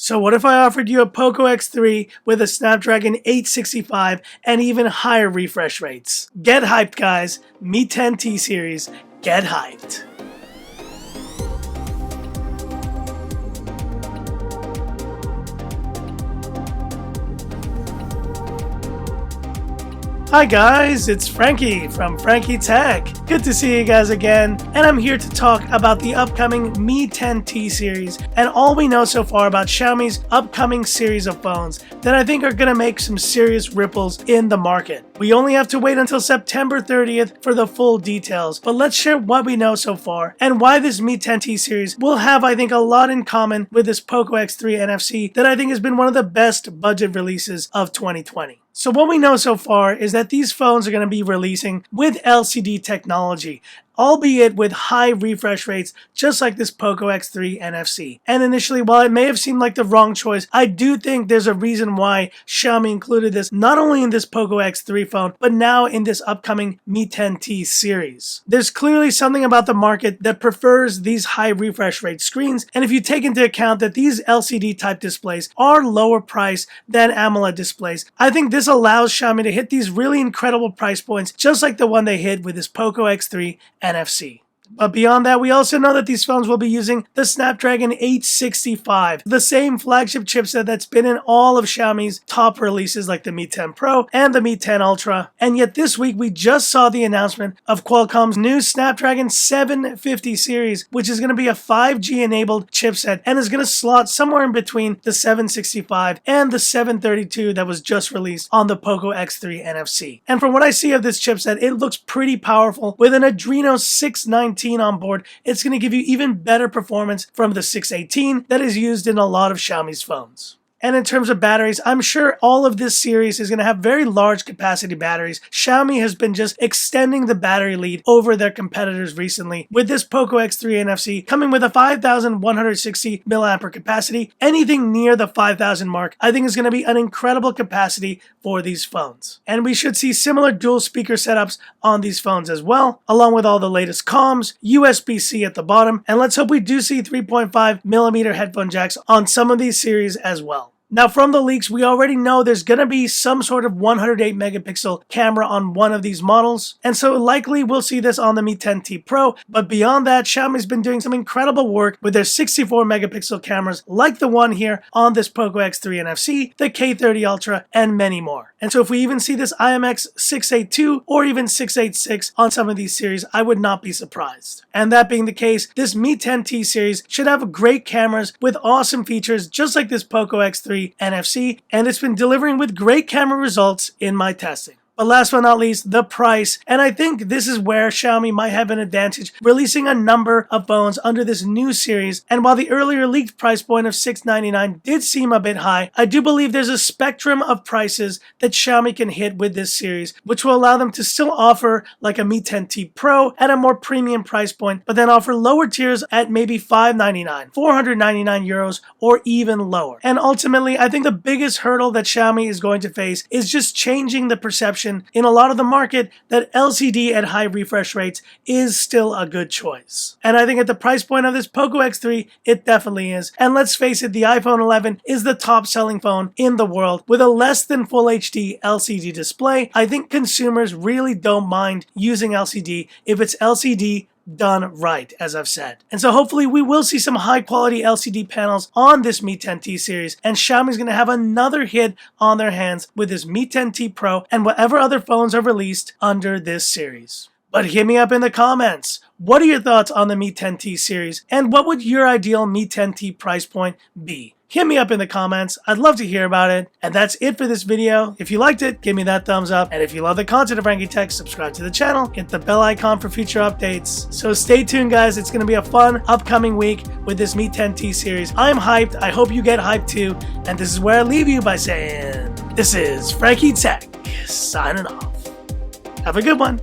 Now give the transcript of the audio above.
So what if I offered you a Poco X3 with a Snapdragon 865 and even higher refresh rates? Get hyped, guys. Mi 10T series, get hyped. Hi guys, it's Frankie from Frankie Tech. Good to see you guys again, and I'm here to talk about the upcoming Mi 10T series and all we know so far about Xiaomi's upcoming series of phones that I think are going to make some serious ripples in the market. We only have to wait until September 30th for the full details, but let's share what we know so far and why this Mi 10T series will have, I think, a lot in common with this Poco X3 NFC that I think has been one of the best budget releases of 2020. So what we know so far is that these phones are going to be releasing with LCD technology, albeit with high refresh rates, just like this Poco X3 NFC. And initially, while it may have seemed like the wrong choice, I do think there's a reason why Xiaomi included this not only in this Poco X3 phone, but now in this upcoming Mi 10T series. There's clearly something about the market that prefers these high refresh rate screens, and if you take into account that these LCD type displays are lower price than AMOLED displays, I think this allows Xiaomi to hit these really incredible price points, just like the one they hit with this Poco X3 NFC. But beyond that, we also know that these phones will be using the Snapdragon 865, the same flagship chipset that's been in all of Xiaomi's top releases like the Mi 10 Pro and the Mi 10 Ultra. And yet this week, we just saw the announcement of Qualcomm's new Snapdragon 750 series, which is going to be a 5G-enabled chipset and is going to slot somewhere in between the 765 and the 732 that was just released on the Poco X3 NFC. And from what I see of this chipset, it looks pretty powerful with an Adreno 619 on board. It's going to give you even better performance from the 618 that is used in a lot of Xiaomi's phones. And in terms of batteries, I'm sure all of this series is going to have very large capacity batteries. Xiaomi has been just extending the battery lead over their competitors recently, with this Poco X3 NFC coming with a 5,160 mAh capacity. Anything near the 5,000 mark, I think is going to be an incredible capacity for these phones. And we should see similar dual speaker setups on these phones as well, along with all the latest comms, USB-C at the bottom, and let's hope we do see 3.5mm headphone jacks on some of these series as well. Now, from the leaks, we already know there's going to be some sort of 108 megapixel camera on one of these models, and so likely we'll see this on the Mi 10T Pro, but beyond that, Xiaomi's been doing some incredible work with their 64 megapixel cameras like the one here on this Poco X3 NFC, the K30 Ultra, and many more. And so if we even see this IMX 682 or even 686 on some of these series, I would not be surprised. And that being the case, this Mi 10T series should have great cameras with awesome features just like this Poco X3 NFC, and it's been delivering with great camera results in my testing. But last but not least, the price. And I think this is where Xiaomi might have an advantage, releasing a number of phones under this new series. And while the earlier leaked price point of $699 did seem a bit high, I do believe there's a spectrum of prices that Xiaomi can hit with this series, which will allow them to still offer like a Mi 10T Pro at a more premium price point, but then offer lower tiers at maybe $599, 499 euros, or even lower. And ultimately, I think the biggest hurdle that Xiaomi is going to face is just changing the perception in a lot of the market that LCD at high refresh rates is still a good choice. And I think at the price point of this Poco X3, it definitely is. And let's face it, the iPhone 11 is the top selling phone in the world with a less than full HD LCD display. I think consumers really don't mind using LCD if it's LCD done right, as I've said. And so hopefully we will see some high quality LCD panels on this Mi 10T series, and Xiaomi's going to have another hit on their hands with this Mi 10T Pro and whatever other phones are released under this series. But hit me up in the comments. What are your thoughts on the Mi 10T series, and what would your ideal Mi 10T price point be? Hit me up in the comments. I'd love to hear about it. And that's it for this video. If you liked it, give me that thumbs up. And if you love the content of Frankie Tech, subscribe to the channel. Hit the bell icon for future updates. So stay tuned, guys. It's going to be a fun upcoming week with this Mi 10T series. I'm hyped. I hope you get hyped too. And this is where I leave you by saying, this is Frankie Tech signing off. Have a good one.